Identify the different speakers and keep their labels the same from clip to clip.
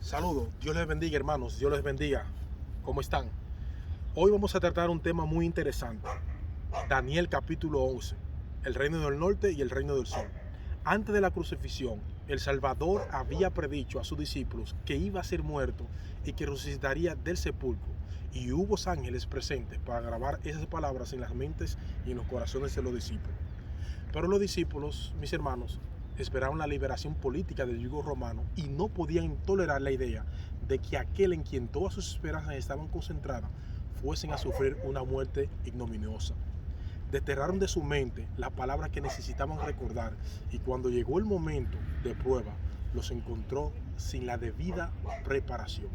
Speaker 1: Saludos, Dios les bendiga hermanos, Dios les bendiga. ¿Cómo están? Hoy vamos a tratar un tema muy interesante. Daniel capítulo 11, el reino del norte y el reino del sur. Antes de la crucifixión, el Salvador había predicho a sus discípulos que iba a ser muerto y que resucitaría del sepulcro. Y hubo ángeles presentes para grabar esas palabras en las mentes y en los corazones de los discípulos. Pero los discípulos, mis hermanos, esperaban la liberación política del yugo romano y no podían tolerar la idea de que aquel en quien todas sus esperanzas estaban concentradas fuesen a sufrir una muerte ignominiosa. Desterraron de su mente las palabras que necesitaban recordar y cuando llegó el momento de prueba, los encontró sin la debida preparación.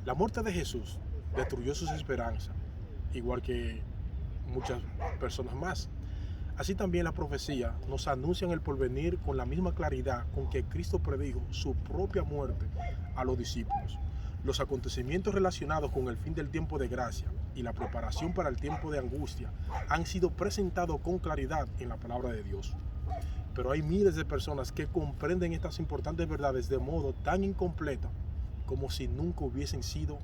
Speaker 1: La muerte de Jesús destruyó sus esperanzas, igual que muchas personas más. Así también las profecías nos anuncian el porvenir con la misma claridad con que Cristo predijo su propia muerte a los discípulos. Los acontecimientos relacionados con el fin del tiempo de gracia y la preparación para el tiempo de angustia han sido presentados con claridad en la palabra de Dios. Pero hay miles de personas que comprenden estas importantes verdades de modo tan incompleto como si nunca hubiesen sido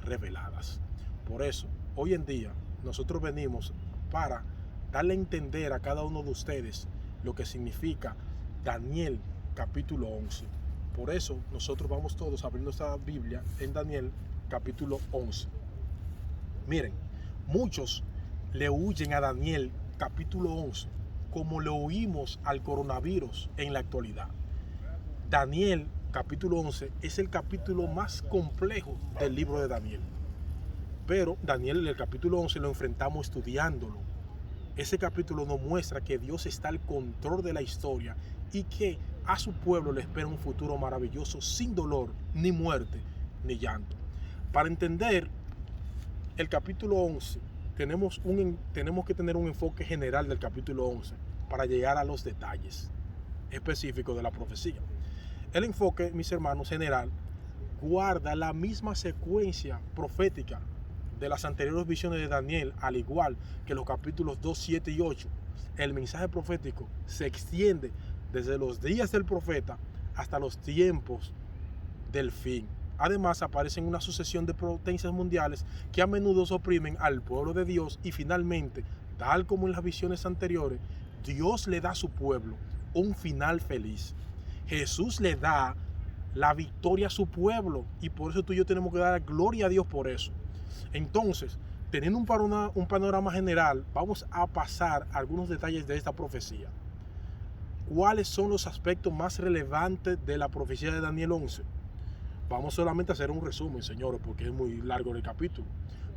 Speaker 1: reveladas. Por eso, hoy en día, nosotros venimos para darle a entender a cada uno de ustedes lo que significa Daniel capítulo 11. Por eso nosotros vamos todos abriendo esta Biblia en Daniel capítulo 11. Miren, muchos le huyen a Daniel capítulo 11 como le huimos al coronavirus en la actualidad. Daniel capítulo 11 es el capítulo más complejo del libro de Daniel. Pero Daniel en el capítulo 11 lo enfrentamos estudiándolo. Ese capítulo nos muestra que Dios está al control de la historia y que a su pueblo le espera un futuro maravilloso sin dolor, ni muerte, ni llanto. Para entender el capítulo 11, tenemos que tener un enfoque general del capítulo 11 para llegar a los detalles específicos de la profecía. El enfoque, mis hermanos, general, guarda la misma secuencia profética de las anteriores visiones de Daniel, al igual que los capítulos 2, 7 y 8. El mensaje profético se extiende desde los días del profeta hasta los tiempos del fin. Además, aparecen una sucesión de potencias mundiales que a menudo oprimen al pueblo de Dios y finalmente, tal como en las visiones anteriores, Dios le da a su pueblo un final feliz. Jesús le da la victoria a su pueblo y por eso tú y yo tenemos que dar gloria a Dios por eso. Entonces, teniendo un panorama general, vamos a pasar algunos detalles de esta profecía. ¿Cuáles son los aspectos más relevantes de la profecía de Daniel 11? Vamos solamente a hacer un resumen, señores, porque es muy largo el capítulo.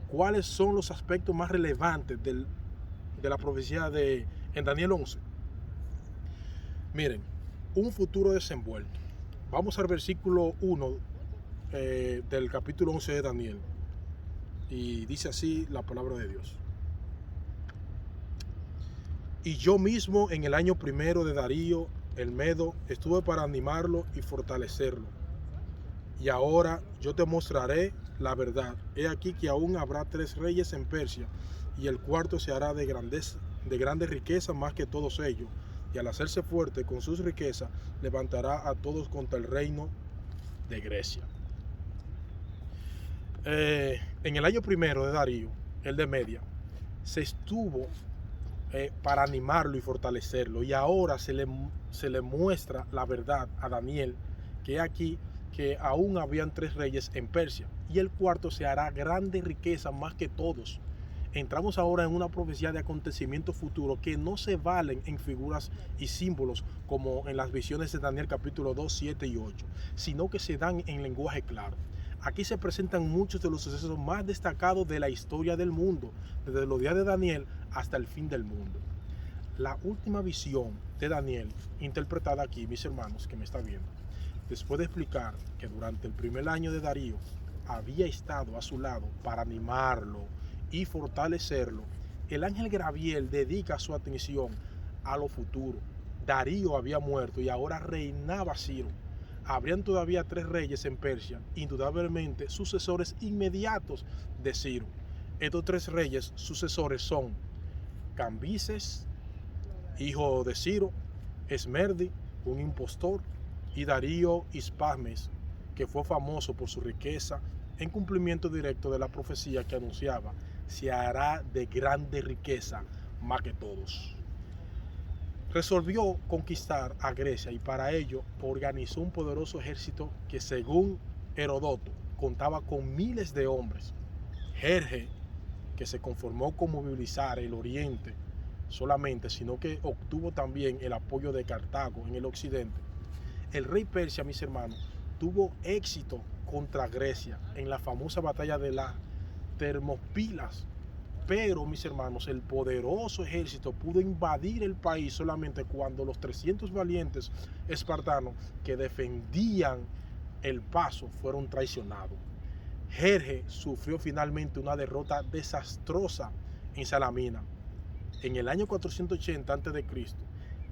Speaker 1: ¿Cuáles son los aspectos más relevantes de la profecía en Daniel 11? Miren, un futuro desenvuelto. Vamos al versículo 1 del capítulo 11 de Daniel. Y dice así la palabra de Dios. Y yo mismo en el año primero de Darío el Medo estuve para animarlo y fortalecerlo. Y ahora yo te mostraré la verdad. He aquí que aún habrá 3 reyes en Persia, y el cuarto se hará de grande riqueza más que todos ellos. Y al hacerse fuerte con sus riquezas, levantará a todos contra el reino de Grecia. En el año primero de Darío, el de Media, se estuvo para animarlo y fortalecerlo. Y ahora se le muestra la verdad a Daniel, que aquí que aún habían 3 reyes en Persia, y el cuarto se hará grande riqueza más que todos. Entramos ahora en una profecía de acontecimientos futuros que no se valen en figuras y símbolos como en las visiones de Daniel capítulo 2, 7 y 8, sino que se dan en lenguaje claro. Aquí se presentan muchos de los sucesos más destacados de la historia del mundo, desde los días de Daniel hasta el fin del mundo. La última visión de Daniel, interpretada aquí, mis hermanos que me están viendo, después de explicar que durante el primer año de Darío había estado a su lado para animarlo y fortalecerlo, el ángel Gabriel dedica su atención a lo futuro. Darío había muerto y ahora reinaba Ciro. Habrían todavía 3 reyes en Persia, indudablemente sucesores inmediatos de Ciro. Estos 3 reyes sucesores son Cambises, hijo de Ciro, Esmerdi, un impostor, y Darío Hispasmes, que fue famoso por su riqueza, en cumplimiento directo de la profecía que anunciaba: se hará de grande riqueza más que todos. Resolvió conquistar a Grecia y para ello organizó un poderoso ejército que, según Heródoto, contaba con miles de hombres. Jerje, que se conformó con movilizar el oriente solamente, sino que obtuvo también el apoyo de Cartago en el occidente. El rey Persia, mis hermanos, tuvo éxito contra Grecia en la famosa batalla de las Termópilas. Pero, mis hermanos, el poderoso ejército pudo invadir el país solamente cuando los 300 valientes espartanos que defendían el paso fueron traicionados. Jerje sufrió finalmente una derrota desastrosa en Salamina. En el año 480 a.C.,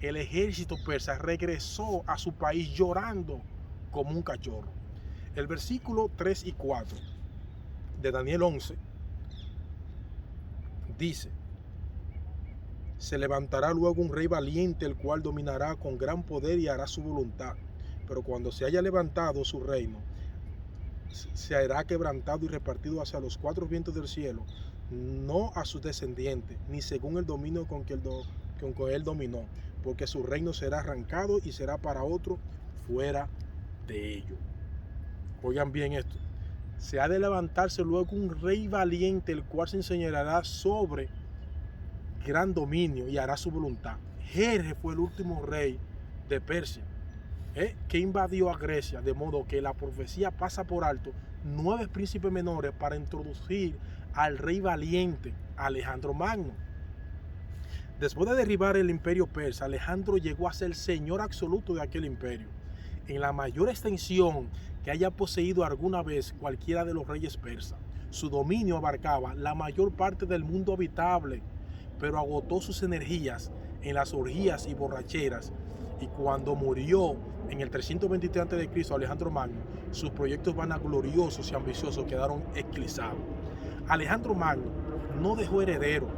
Speaker 1: el ejército persa regresó a su país llorando como un cachorro. El versículo 3 y 4 de Daniel 11 dice: se levantará luego un rey valiente, el cual dominará con gran poder y hará su voluntad. Pero cuando se haya levantado su reino, se hará quebrantado y repartido hacia los cuatro vientos del cielo, no a sus descendientes, ni según el dominio con que él dominó, porque su reino será arrancado y será para otro fuera de ello. Oigan bien esto: se ha de levantarse luego un rey valiente, el cual se enseñará sobre gran dominio y hará su voluntad. Jerje fue el último rey de Persia, que invadió a Grecia, de modo que la profecía pasa por alto 9 príncipes menores para introducir al rey valiente, Alejandro Magno. Después de derribar el imperio persa, Alejandro llegó a ser señor absoluto de aquel imperio, en la mayor extensión que haya poseído alguna vez cualquiera de los reyes persas. Su dominio abarcaba la mayor parte del mundo habitable, pero agotó sus energías en las orgías y borracheras, y cuando murió en el 323 a.C. Alejandro Magno, sus proyectos vanagloriosos y ambiciosos quedaron eclipsados. Alejandro Magno no dejó heredero.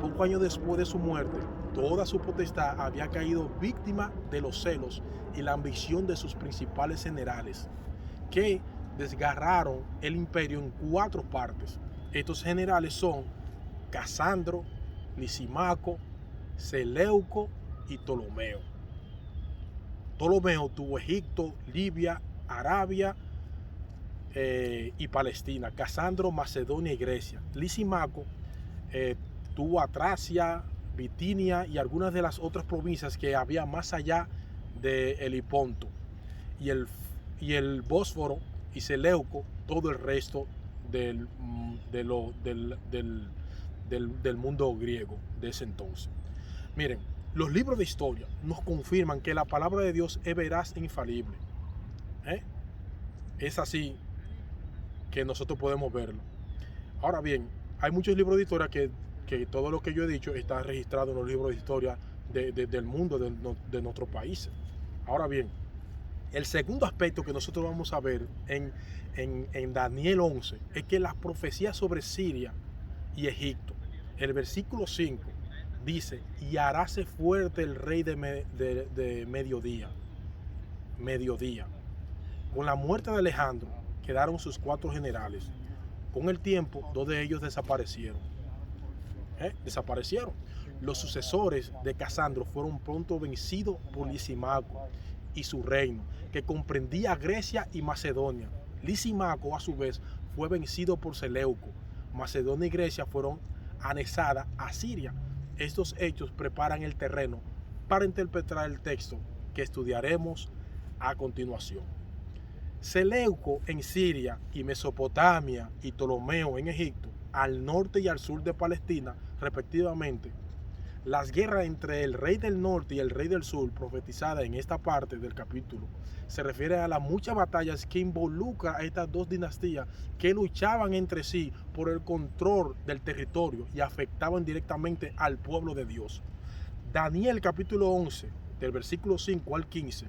Speaker 1: Pocos años después de su muerte, toda su potestad había caído víctima de los celos y la ambición de sus principales generales, que desgarraron el imperio en 4 partes. Estos generales son Casandro, Lisimaco, Seleuco y Ptolomeo. Ptolomeo tuvo Egipto, Libia, Arabia y Palestina. Casandro, Macedonia y Grecia. Lisimaco tuvo a Tracia, Bitinia y algunas de las otras provincias que había más allá de Heliponto. Y el Bósforo y Seleuco, todo el resto del mundo griego de ese entonces. Miren, los libros de historia nos confirman que la palabra de Dios es veraz e infalible. Es así que nosotros podemos verlo. Ahora bien, hay muchos libros de historia que todo lo que yo he dicho está registrado en los libros de historia del mundo, de nuestros países. Ahora bien, el segundo aspecto que nosotros vamos a ver en Daniel 11 es que las profecías sobre Siria y Egipto, el versículo 5 dice: y haráse fuerte el rey de mediodía. Con la muerte de Alejandro quedaron sus 4 generales. Con el tiempo, 2 de ellos desaparecieron. Los sucesores de Casandro fueron pronto vencidos por Lisimaco y su reino, que comprendía Grecia y Macedonia. Lisimaco, a su vez, fue vencido por Seleuco. Macedonia y Grecia fueron anexadas a Siria. Estos hechos preparan el terreno para interpretar el texto que estudiaremos a continuación. Seleuco en Siria y Mesopotamia y Ptolomeo en Egipto, al norte y al sur de Palestina, respectivamente. Las guerras entre el rey del norte y el rey del sur, profetizada en esta parte del capítulo, se refiere a las muchas batallas que involucran a estas 2 dinastías que luchaban entre sí por el control del territorio y afectaban directamente al pueblo de Dios. Daniel capítulo 11, del versículo 5 al 15,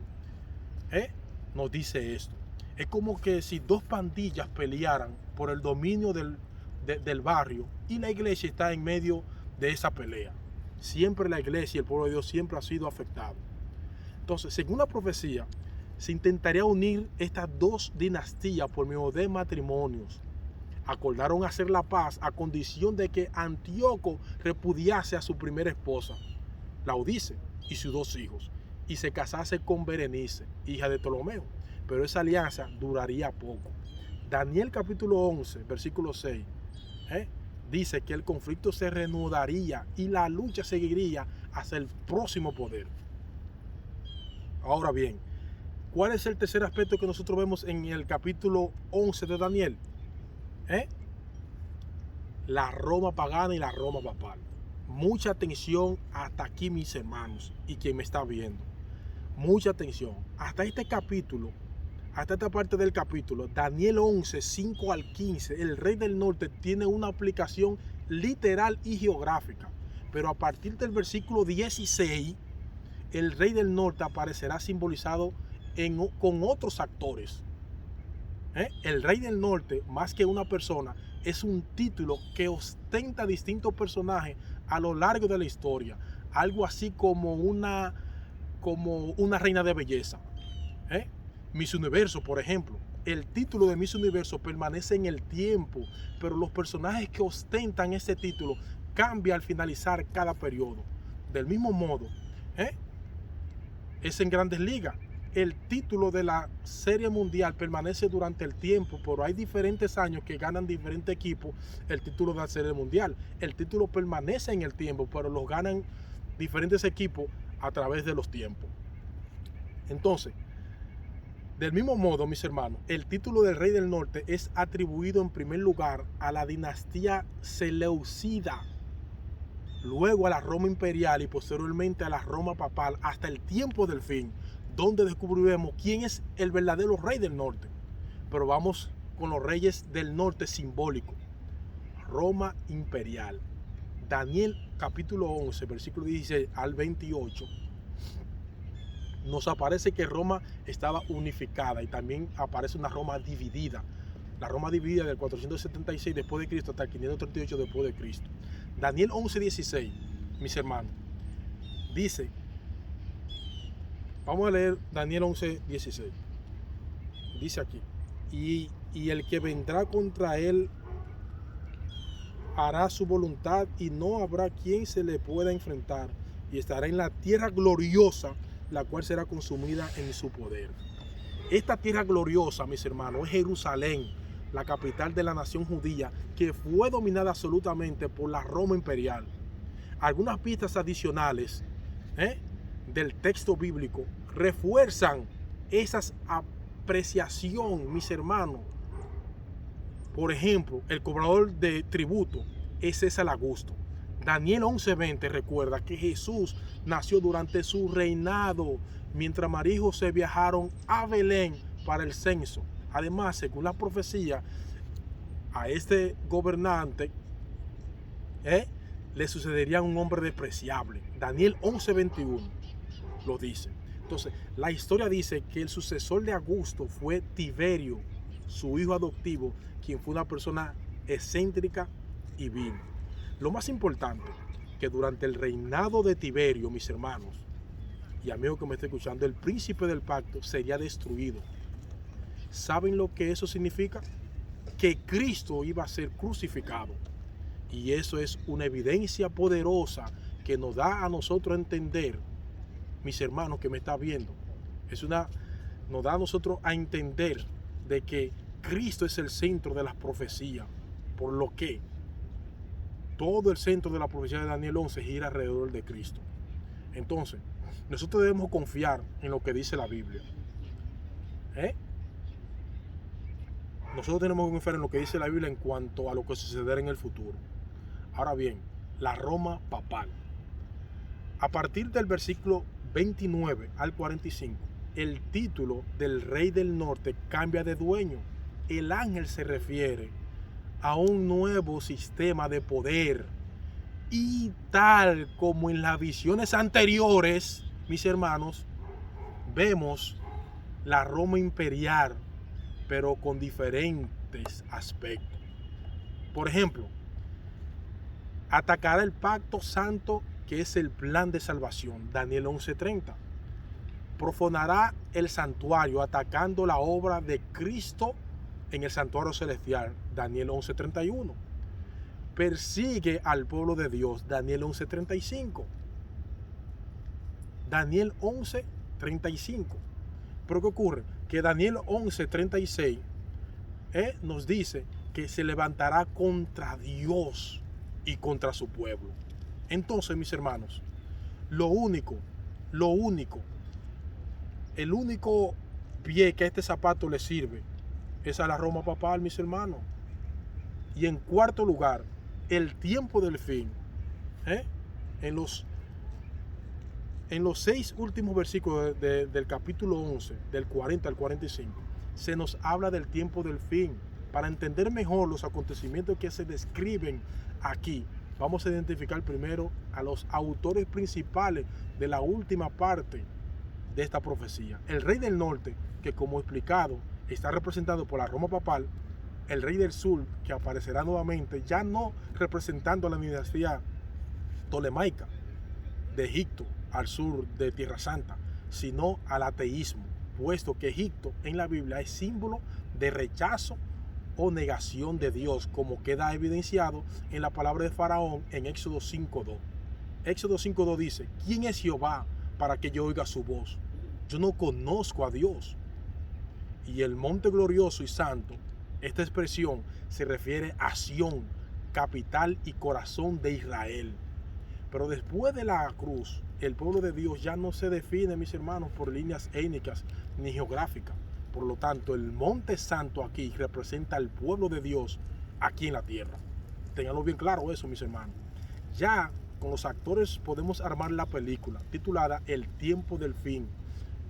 Speaker 1: nos dice esto. Es como que si 2 pandillas pelearan por el dominio del barrio, y la iglesia está en medio de esa pelea. Siempre la iglesia y el pueblo de Dios siempre ha sido afectado. Entonces, según la profecía, se intentaría unir estas dos dinastías por medio de matrimonios. Acordaron hacer la paz a condición de que Antíoco repudiase a su primera esposa, Laodice, y sus dos hijos, y se casase con Berenice, hija de Ptolomeo. Pero esa alianza duraría poco. Daniel capítulo 11, versículo 6, dice que el conflicto se reanudaría y la lucha seguiría hasta el próximo poder. Ahora bien, ¿cuál es el tercer aspecto que nosotros vemos en el capítulo 11 de Daniel? La Roma pagana y la Roma papal. Mucha atención hasta aquí, mis hermanos, y quien me está viendo. Mucha atención. Hasta este capítulo, hasta esta parte del capítulo, Daniel 11, 5 al 15, el rey del norte tiene una aplicación literal y geográfica. Pero a partir del versículo 16, el rey del norte aparecerá simbolizado con otros actores. El rey del norte, más que una persona, es un título que ostenta distintos personajes a lo largo de la historia. Algo así como una reina de belleza. Miss Universo, por ejemplo. El título de Miss Universo permanece en el tiempo, pero los personajes que ostentan ese título cambian al finalizar cada periodo. Del mismo modo, es en Grandes Ligas. El título de la Serie Mundial permanece durante el tiempo, pero hay diferentes años que ganan diferentes equipos el título de la Serie Mundial. El título permanece en el tiempo, pero los ganan diferentes equipos a través de los tiempos. Entonces, del mismo modo, mis hermanos, el título del Rey del Norte es atribuido en primer lugar a la dinastía Seleucida, luego a la Roma imperial y posteriormente a la Roma papal hasta el tiempo del fin, donde descubriremos quién es el verdadero rey del norte. Pero vamos con los reyes del norte simbólico. Roma imperial. Daniel capítulo 11, versículo 16 al 28, nos aparece que Roma estaba unificada y también aparece una Roma dividida. La Roma dividida del 476 después de Cristo hasta el 538 después de Cristo. Daniel 11, 16, mis hermanos, dice, vamos a leer Daniel 11, 16. Dice aquí, y el que vendrá contra él hará su voluntad y no habrá quien se le pueda enfrentar, y estará en la tierra gloriosa, la cual será consumida en su poder. Esta tierra gloriosa, mis hermanos, es Jerusalén, la capital de la nación judía, que fue dominada absolutamente por la Roma imperial. Algunas pistas adicionales del texto bíblico refuerzan esa apreciación, mis hermanos. Por ejemplo, el cobrador de tributo es César Augusto. Daniel 11:20 recuerda que Jesús nació durante su reinado, mientras María y José viajaron a Belén para el censo. Además, según la profecía, a este gobernante le sucedería un hombre despreciable. Daniel 11:21 lo dice. Entonces, la historia dice que el sucesor de Augusto fue Tiberio, su hijo adoptivo, quien fue una persona excéntrica y vil. Lo más importante, que durante el reinado de Tiberio, mis hermanos y amigos que me estén escuchando, el príncipe del pacto sería destruido. ¿Saben lo que eso significa? Que Cristo iba a ser crucificado. Y eso es una evidencia poderosa que nos da a nosotros a entender, mis hermanos que me están viendo, nos da a nosotros a entender de que Cristo es el centro de las profecías, por lo que todo el centro de la profecía de Daniel 11 gira alrededor de Cristo. Entonces, nosotros debemos confiar en lo que dice la Biblia. Nosotros tenemos que confiar en lo que dice la Biblia en cuanto a lo que sucederá en el futuro. Ahora bien, la Roma papal. A partir del versículo 29 al 45, el título del rey del norte cambia de dueño. El ángel se refiere a un nuevo sistema de poder. Y tal como en las visiones anteriores, mis hermanos, vemos la Roma imperial, pero con diferentes aspectos. Por ejemplo, atacará el pacto santo, que es el plan de salvación, Daniel 11:30. profanará el santuario atacando la obra de Cristo en el santuario celestial, Daniel 11:31. Persigue al pueblo de Dios, Daniel 11:35. Daniel 11:35. Pero ¿qué ocurre? Que Daniel 11:36 nos dice que se levantará contra Dios y contra su pueblo. Entonces, mis hermanos, el único pie que a este zapato le sirve es a la Roma papal, mis hermanos. Y en cuarto lugar, el tiempo del fin. En los 6 últimos versículos del capítulo 11, del 40 al 45, se nos habla del tiempo del fin. Para entender mejor los acontecimientos que se describen aquí, vamos a identificar primero a los autores principales de la última parte de esta profecía. El rey del norte, que como explicado, está representado por la Roma papal. El rey del sur, que aparecerá nuevamente, ya no representando a la dinastía tolemaica de Egipto, al sur de Tierra Santa, sino al ateísmo, puesto que Egipto en la Biblia es símbolo de rechazo o negación de Dios, como queda evidenciado en la palabra de Faraón en Éxodo 5:2. Éxodo 5:2 dice: ¿quién es Jehová para que yo oiga su voz? Yo no conozco a Dios. Y el monte glorioso y santo, esta expresión se refiere a Sión, capital y corazón de Israel. Pero después de la cruz, el pueblo de Dios ya no se define, mis hermanos, por líneas étnicas ni geográficas. Por lo tanto, el monte santo aquí representa al pueblo de Dios aquí en la tierra. Ténganlo bien claro eso, mis hermanos. Ya con los actores podemos armar la película titulada El tiempo del fin.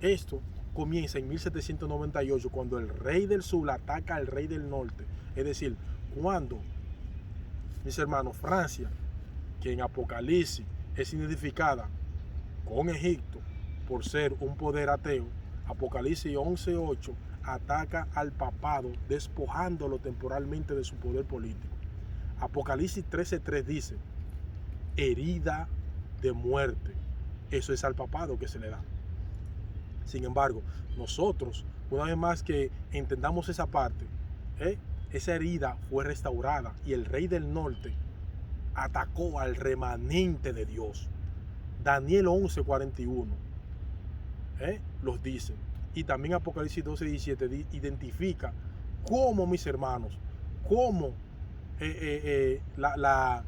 Speaker 1: Esto comienza en 1798, cuando el rey del sur ataca al rey del norte. Es decir, cuando, mis hermanos, Francia, que en Apocalipsis es identificada con Egipto por ser un poder ateo, Apocalipsis 11:8 ataca al papado, despojándolo temporalmente de su poder político. Apocalipsis 13:3 dice: herida de muerte. Eso es al papado que se le da. Sin embargo, nosotros, una vez más que entendamos esa parte, esa herida fue restaurada y el rey del norte atacó al remanente de Dios. Daniel 11:41 los dice. Y también Apocalipsis 12:17 identifica cómo, mis hermanos, cómo la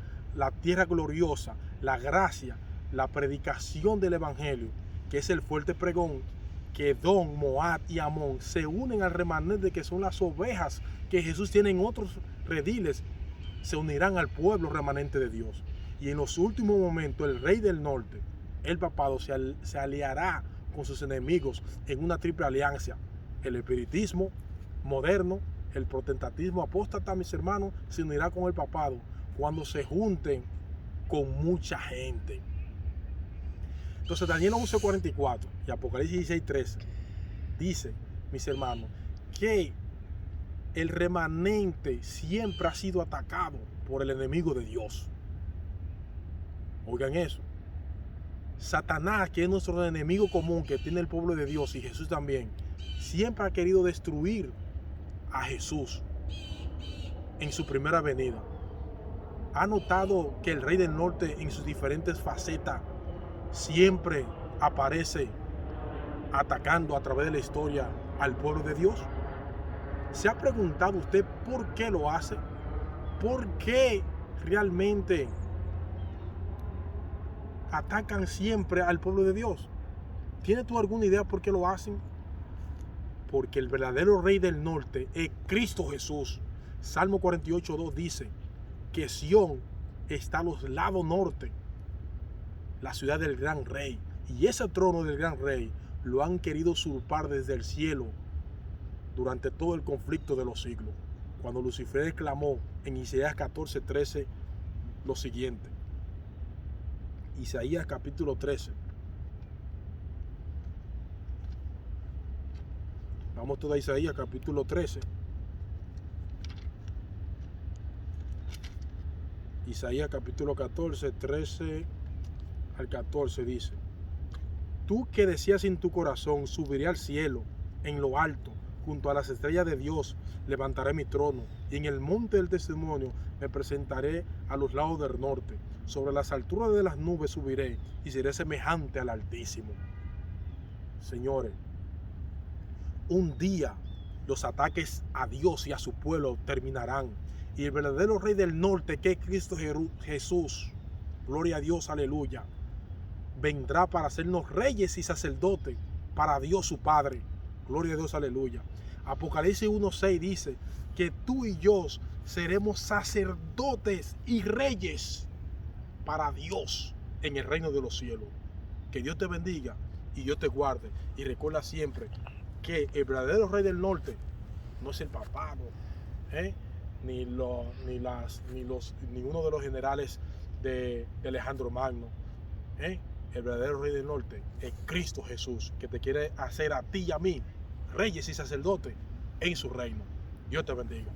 Speaker 1: tierra gloriosa, la gracia, la predicación del evangelio, que es el fuerte pregón, que Edom, Moab y Amón se unen al remanente, que son las ovejas que Jesús tiene en otros rediles, se unirán al pueblo remanente de Dios. Y en los últimos momentos el rey del norte, el papado, se aliará con sus enemigos en una triple alianza: el espiritismo moderno, el protestantismo apóstata, mis hermanos, se unirá con el papado cuando se junten con mucha gente. Entonces Daniel 11:44 y Apocalipsis 16:13 dice, mis hermanos, que el remanente siempre ha sido atacado por el enemigo de Dios. Oigan eso. Satanás, que es nuestro enemigo común que tiene el pueblo de Dios, y Jesús también, siempre ha querido destruir a Jesús en su primera venida. Ha notado que el rey del norte, en sus diferentes facetas, siempre aparece atacando a través de la historia al pueblo de Dios. ¿Se ha preguntado usted por qué lo hace? ¿Por qué realmente atacan siempre al pueblo de Dios? ¿Tienes tú alguna idea por qué lo hacen? Porque el verdadero rey del norte es Cristo Jesús. Salmo 48:2 dice que Sión está a los lados norte, la ciudad del gran rey. Y ese trono del gran rey lo han querido usurpar desde el cielo durante todo el conflicto de los siglos. Cuando Lucifer exclamó en Isaías 14:13 lo siguiente. Isaías capítulo 13. Vamos toda Isaías capítulo 13. Isaías capítulo 14, 13 al 14 dice: Tú que decías en tu corazón, subiré al cielo, en lo alto, junto a las estrellas de Dios, levantaré mi trono, y en el monte del testimonio me presentaré a los lados del norte. Sobre las alturas de las nubes subiré, y seré semejante al Altísimo. Señores, un día los ataques a Dios y a su pueblo terminarán, y el verdadero Rey del norte, que es Cristo Jesús, gloria a Dios, aleluya, vendrá para hacernos reyes y sacerdotes para Dios su Padre. Gloria a Dios, aleluya. Apocalipsis 1:6 dice que tú y yo seremos sacerdotes y reyes para Dios en el reino de los cielos. Que Dios te bendiga y Dios te guarde. Y recuerda siempre que el verdadero Rey del norte no es el papado, ninguno de los generales de Alejandro Magno. El verdadero Rey del norte es Cristo Jesús, que te quiere hacer a ti y a mí reyes y sacerdotes en su reino. Dios te bendiga.